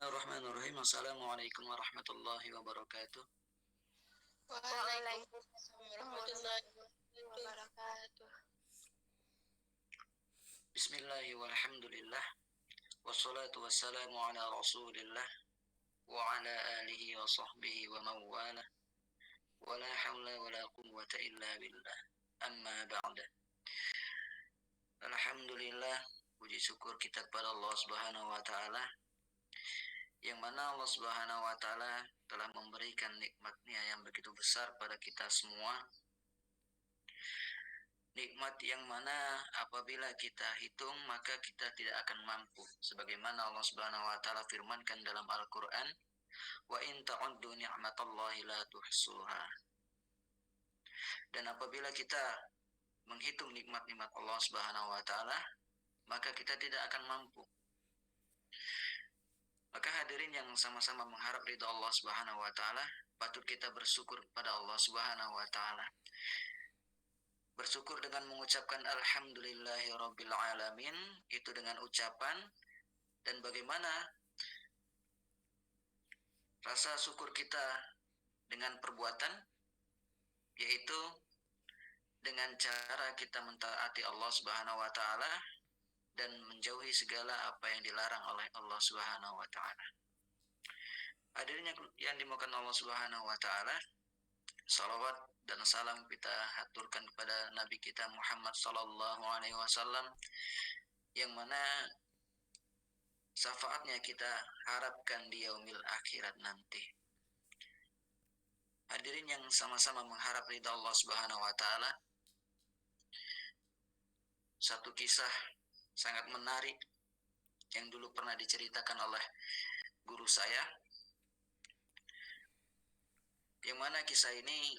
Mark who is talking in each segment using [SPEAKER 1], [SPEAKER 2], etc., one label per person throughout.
[SPEAKER 1] Bismillahirrahmanirrahim. Assalamualaikum warahmatullahi wabarakatuh.
[SPEAKER 2] Waalaikumsalam warahmatullahi wabarakatuh.
[SPEAKER 1] Bismillahi walhamdulillah. Wassalatu wassalamu ala rasulillah. Wa ala alihi wa sahbihi wa mawala. Wa la hawla wa la quwwata illa billah. Amma ba'da. Alhamdulillah. Puji syukur kita kepada Allah subhanahu wa ta'ala, yang mana Allah subhanahu wa ta'ala telah memberikan nikmatnya yang begitu besar pada kita semua. Nikmat yang mana apabila kita hitung maka kita tidak akan mampu, sebagaimana Allah Subhanahu wa taala firmankan dalam Al-Qur'an, wa in ta'uddu ni'matallahi la tuhsuha. Dan apabila kita menghitung nikmat-nikmat Allah Subhanahu wa taala, maka kita tidak akan mampu. Maka hadirin yang sama-sama mengharap ridha Allah Subhanahu wa taala, patut kita bersyukur kepada Allah Subhanahu wa taala. Bersyukur dengan mengucapkan alhamdulillahirabbil alamin, itu dengan ucapan, dan bagaimana rasa syukur kita dengan perbuatan, yaitu dengan cara kita mentaati Allah Subhanahu wa taala dan menjauhi segala apa yang dilarang oleh Allah Subhanahu wa taala. Hadirin yang dimuliakan Allah Subhanahu wa taala, salawat dan salam kita haturkan kepada Nabi kita Muhammad sallallahu alaihi wasallam, yang mana syafaatnya kita harapkan di yaumil akhirat nanti. Hadirin yang sama-sama mengharap ridha Allah Subhanahu wa taala, satu kisah sangat menarik yang dulu pernah diceritakan oleh guru saya, yang mana kisah ini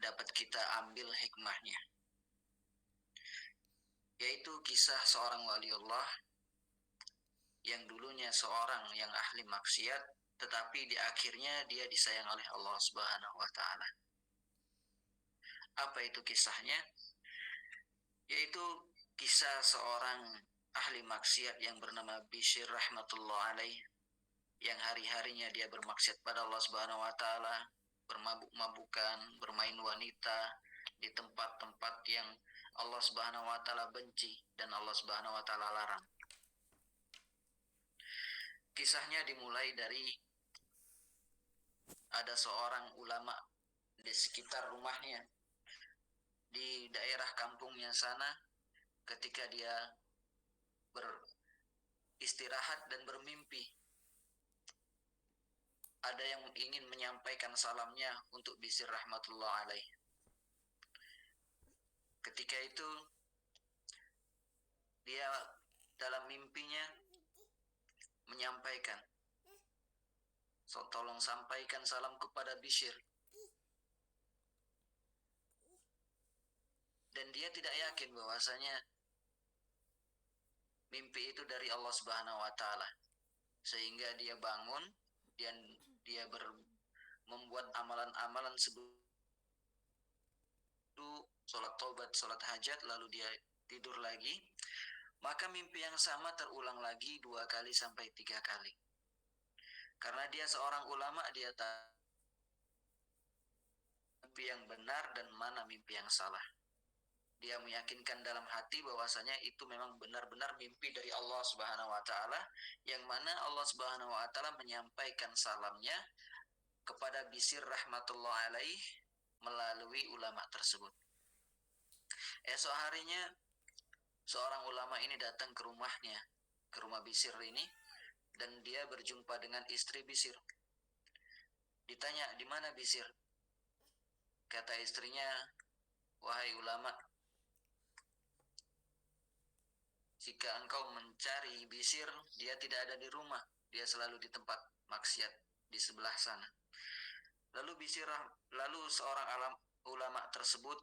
[SPEAKER 1] dapat kita ambil hikmahnya, yaitu kisah seorang waliullah yang dulunya seorang yang ahli maksiat, tetapi di akhirnya dia disayang oleh Allah Subhanahu wa taala. Apa itu kisahnya? Yaitu kisah seorang ahli maksiat yang bernama Bishr rahmatullah alaih, yang hari-harinya dia bermaksiat pada Allah Subhanahu wa taala, bermabuk-mabukan, bermain wanita di tempat-tempat yang Allah Subhanahu wa taala benci dan Allah Subhanahu wa taala larang. Kisahnya dimulai dari ada seorang ulama di sekitar rumahnya, di daerah kampungnya sana, ketika dia beristirahat dan bermimpi, ada yang ingin menyampaikan salamnya untuk Bishr rahmatullah alaih. Ketika itu dia dalam mimpinya menyampaikan, so tolong sampaikan salam kepada Bishr. Dan dia tidak yakin bahwasanya mimpi itu dari Allah Subhanahu wa taala, sehingga dia bangun dan dia membuat amalan-amalan sebelum sholat taubat, sholat hajat, lalu dia tidur lagi. Maka mimpi yang sama terulang lagi 2 kali sampai 3 kali. Karena dia seorang ulama, dia tahu mimpi yang benar dan mana mimpi yang salah. Dia meyakinkan dalam hati bahwasanya itu memang benar-benar mimpi dari Allah Subhanahu wa taala, yang mana Allah Subhanahu wa taala menyampaikan salamnya kepada Bishr rahmatullah alaih melalui ulama tersebut. Esok harinya seorang ulama ini datang ke rumahnya, ke rumah Bishr ini, dan dia berjumpa dengan istri Bishr. Ditanya, di mana Bishr? Kata istrinya, wahai ulama, jika engkau mencari Bishr, dia tidak ada di rumah, dia selalu di tempat maksiat di sebelah sana. Lalu seorang ulama tersebut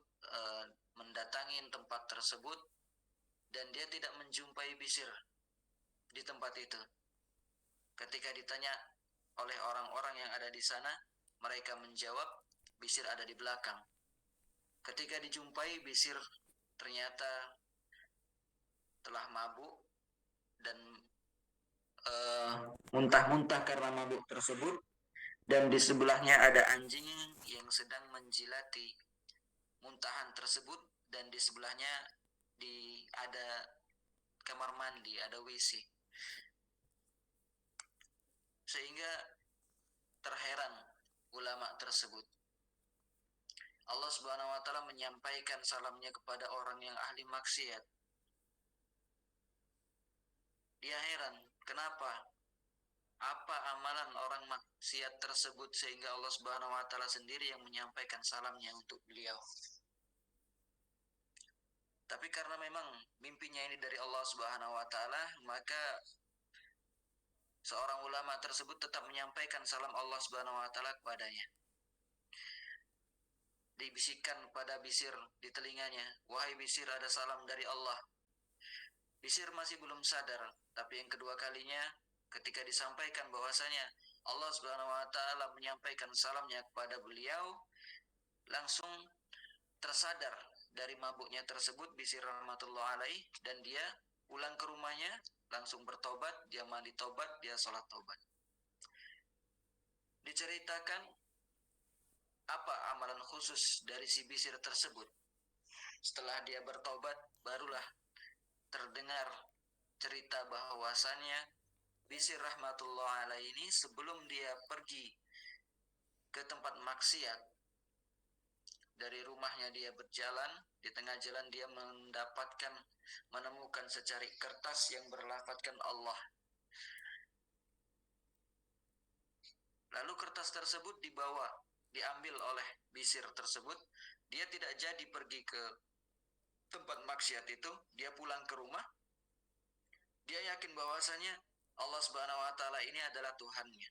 [SPEAKER 1] mendatangi tempat tersebut, dan dia tidak menjumpai Bishr di tempat itu. Ketika ditanya oleh orang-orang yang ada di sana, mereka menjawab Bishr ada di belakang. Ketika dijumpai, Bishr ternyata telah mabuk dan muntah-muntah karena mabuk tersebut, dan di sebelahnya ada anjing yang sedang menjilati muntahan tersebut, dan di sebelahnya ada kamar mandi, ada WC. Sehingga terheran ulama tersebut. Allah Subhanahu wa taala menyampaikan salamnya kepada orang yang ahli maksiat. Dia heran, kenapa? Apa amalan orang maksiat tersebut sehingga Allah Subhanahu wa taala sendiri yang menyampaikan salamnya untuk beliau. Tapi karena memang mimpinya ini dari Allah Subhanahu wa taala, maka seorang ulama tersebut tetap menyampaikan salam Allah Subhanahu wa taala kepadanya. Dibisikkan pada Bisir di telinganya, "Wahai Bisir, ada salam dari Allah." Bisir masih belum sadar, tapi yang kedua kalinya ketika disampaikan bahwasanya Allah Subhanahu wa taala menyampaikan salamnya kepada beliau, langsung tersadar dari mabuknya tersebut Bisir rahmatullah alaih, dan dia pulang ke rumahnya langsung bertobat, dia mandi tobat, dia sholat tobat. Diceritakan apa amalan khusus dari si Bisir tersebut. Setelah dia bertobat, barulah terdengar cerita bahwasannya Bisir rahmatullah alaih ini sebelum dia pergi ke tempat maksiat, dari rumahnya dia berjalan, di tengah jalan dia menemukan secarik kertas yang berlafadzkan Allah. Lalu kertas tersebut diambil oleh Bisir tersebut. Dia tidak jadi pergi ke tempat maksiat itu, dia pulang ke rumah. Dia yakin bahwasanya Allah Subhanahu wa taala ini adalah Tuhannya.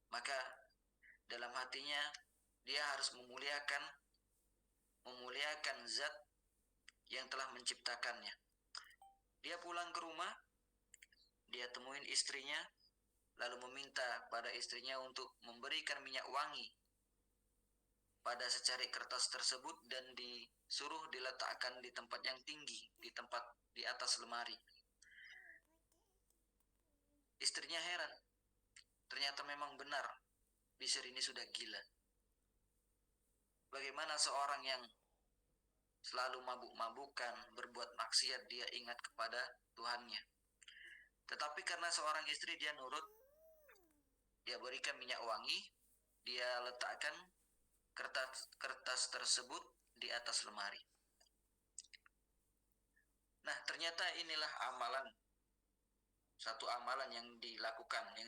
[SPEAKER 1] Maka dalam hatinya dia harus memuliakan zat yang telah menciptakannya. Dia pulang ke rumah, dia temuin istrinya, lalu meminta pada istrinya untuk memberikan minyak wangi pada secarik kertas tersebut, dan disuruh diletakkan di tempat yang tinggi, di atas lemari. Istrinya heran, ternyata memang benar Bisir ini sudah gila. Bagaimana seorang yang selalu mabuk-mabukan, berbuat maksiat, dia ingat kepada Tuhannya. Tetapi karena seorang istri, dia nurut, dia berikan minyak wangi, dia letakkan kertas tersebut di atas lemari. Nah, ternyata inilah satu amalan yang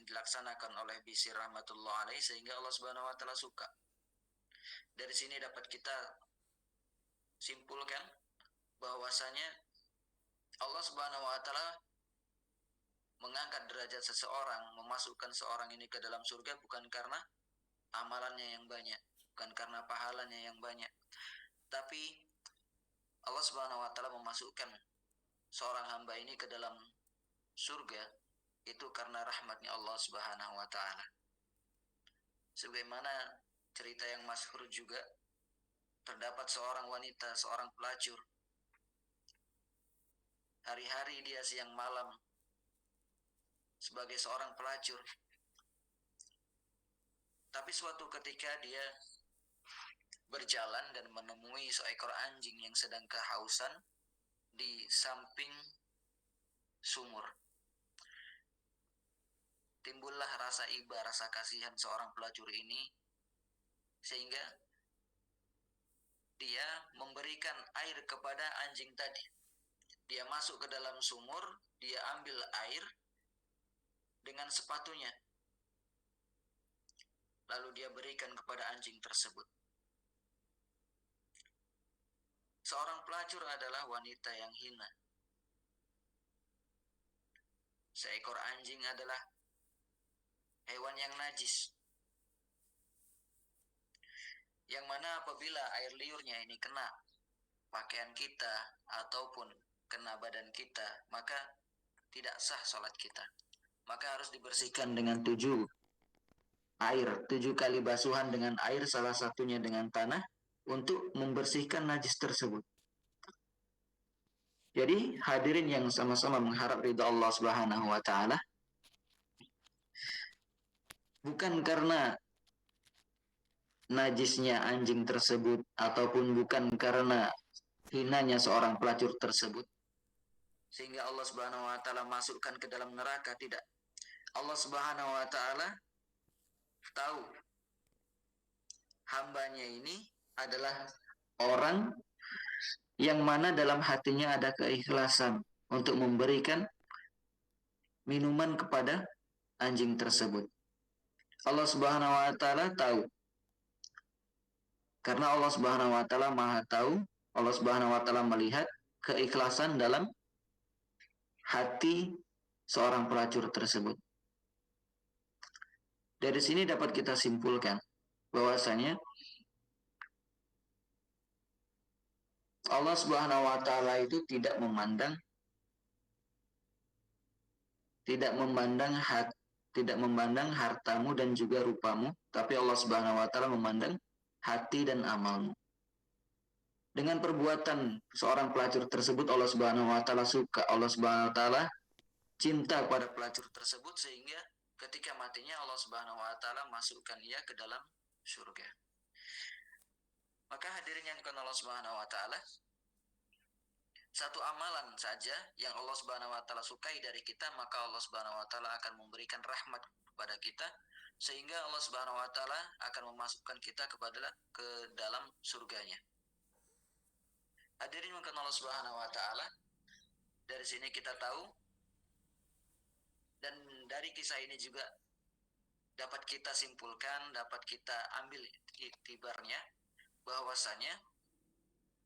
[SPEAKER 1] dilaksanakan oleh Bisir rahmatullah alaih, sehingga Allah Subhanahu wa taala suka. Dari sini dapat kita simpulkan bahwasanya Allah Subhanahu wa taala mengangkat derajat seseorang, memasukkan seorang ini ke dalam surga bukan karena amalannya yang banyak, bukan karena pahalanya yang banyak, tapi Allah Subhanahu wa taala memasukkan seorang hamba ini ke dalam surga itu karena rahmatnya Allah Subhanahu wa taala. Sebagaimana cerita yang masyhur juga, terdapat seorang wanita, seorang pelacur. Hari-hari dia siang malam sebagai seorang pelacur. Tapi suatu ketika dia berjalan dan menemui seekor anjing yang sedang kehausan di samping sumur. Timbullah rasa iba, rasa kasihan seorang pelacur ini, sehingga dia memberikan air kepada anjing tadi. Dia masuk ke dalam sumur, dia ambil air dengan sepatunya, lalu dia berikan kepada anjing tersebut. Seorang pelacur adalah wanita yang hina. Seekor anjing adalah hewan yang najis, yang mana apabila air liurnya ini kena pakaian kita ataupun kena badan kita, maka tidak sah sholat kita. Maka harus dibersihkan dengan 7 kali basuhan dengan air, salah satunya dengan tanah, untuk membersihkan najis tersebut. Jadi hadirin yang sama-sama mengharap ridha Allah Subhanahu wa taala, bukan karena najisnya anjing tersebut ataupun bukan karena hinanya seorang pelacur tersebut sehingga Allah Subhanahu wa taala masukkan ke dalam neraka, tidak. Allah Subhanahu wa taala tahu hambanya ini adalah orang yang mana dalam hatinya ada keikhlasan untuk memberikan minuman kepada anjing tersebut. Allah Subhanahu wa taala tahu. Karena Allah Subhanahu wa taala Maha tahu, Allah Subhanahu wa taala melihat keikhlasan dalam hati seorang pelacur tersebut. Dari sini dapat kita simpulkan bahwasanya Allah Subhanahu wa taala itu tidak memandang hartamu dan juga rupamu, tapi Allah Subhanahu wa taala memandang hati dan amalmu. Dengan perbuatan seorang pelacur tersebut Allah Subhanahu wa taala suka, Allah Subhanahu wa taala cinta pada pelacur tersebut sehingga ketika matinya Allah Subhanahu wa taala masukkan ia ke dalam surga. Maka hadirin yang dimuliakan Allah Subhanahu wa taala, satu amalan saja yang Allah Subhanahu wa taala sukai dari kita, maka Allah Subhanahu wa taala akan memberikan rahmat kepada kita sehingga Allah Subhanahu wa taala akan memasukkan kita ke dalam surganya. Hadirin yang dimuliakan Allah Subhanahu wa taala, dari sini kita tahu dan dari kisah ini juga dapat kita simpulkan, dapat kita ambil iktibarnya bahwasanya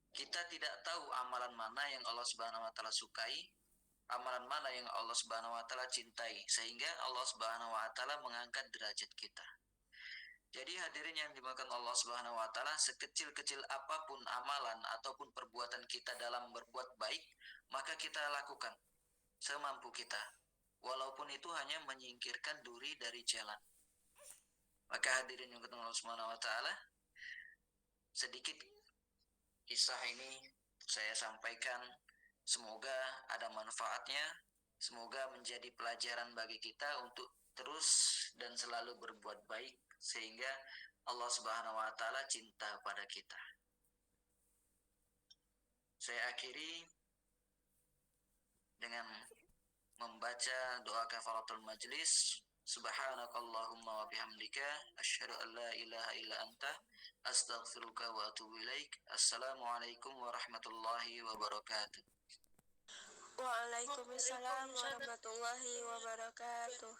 [SPEAKER 1] kita tidak tahu amalan mana yang Allah Subhanahu wa taala sukai, amalan mana yang Allah Subhanahu wa taala cintai, sehingga Allah Subhanahu wa taala mengangkat derajat kita. Jadi hadirin yang dimuliakan Allah Subhanahu wa taala, sekecil-kecil apapun amalan ataupun perbuatan kita dalam berbuat baik, maka kita lakukan semampu kita, walaupun itu hanya menyingkirkan duri dari jalan. Maka hadirin yang dimuliakan Allah Subhanahu wa taala, sedikit kisah ini saya sampaikan, semoga ada manfaatnya, semoga menjadi pelajaran bagi kita untuk terus dan selalu berbuat baik sehingga Allah Subhanahu wa taala cinta pada kita. Saya akhiri dengan membaca doa kafaratul majlis. Subhanakallahumma wa bihamdika asyhadu an la ilaha illa anta astaghfiruka wa atubu ilaik. Assalamualaikum warahmatullahi wabarakatuh.
[SPEAKER 2] Waalaikumsalam warahmatullahi wabarakatuh.